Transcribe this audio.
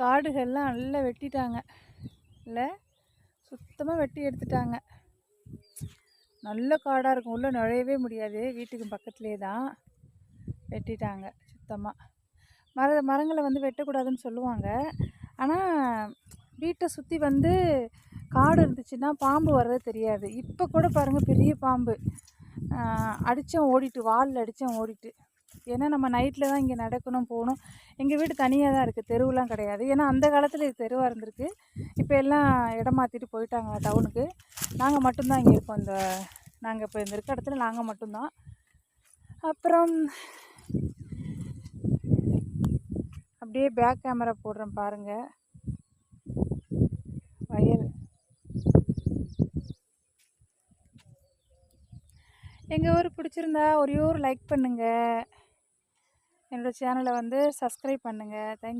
காடுகள்லாம் நல்லா வெட்டிட்டாங்க இல்லை, சுத்தமாக வெட்டி எடுத்துட்டாங்க. நல்ல காடாக இருக்கும், உள்ளே நுழையவே முடியாது, வீட்டுக்கு பக்கத்துலேயே தான் வெட்டிட்டாங்க சுத்தமாக. மரங்களை வந்து வெட்டக்கூடாதுன்னு சொல்லுவாங்க. ஆனால் வீட்டை சுற்றி வந்து காடு இருந்துச்சுன்னா பாம்பு வர்றது தெரியாது. இப்போ கூட பாருங்கள், பெரிய பாம்பு அடித்தேன் ஓடிட்டு, வாலில் அடித்தேன் ஓடிட்டு. ஏன்னா நம்ம நைட்டில் தான் இங்கே நடக்கணும் போகணும். எங்கள் வீடு தனியாக தான் இருக்குது, தெருவெலாம் கிடையாது. ஏன்னா அந்த காலத்தில் இது தெருவாக இருந்திருக்கு. இப்போ எல்லாம் இடம் மாற்றிட்டு போயிட்டாங்க டவுனுக்கு. நாங்கள் மட்டும்தான் இங்கே இருக்கோம். நாங்கள் இப்போ இந்த இருக்க இடத்துல நாங்கள் மட்டும்தான். அப்புறம் அப்படியே பேக் கேமரா போடுறேன் பாருங்கள், வயல். எங்கள் ஊர் பிடிச்சிருந்தா ஒரே ஒரு லைக் பண்ணுங்கள், என்னோடய சேனலை வந்து சப்ஸ்கிரைப் பண்ணுங்கள். தேங்க்யூ.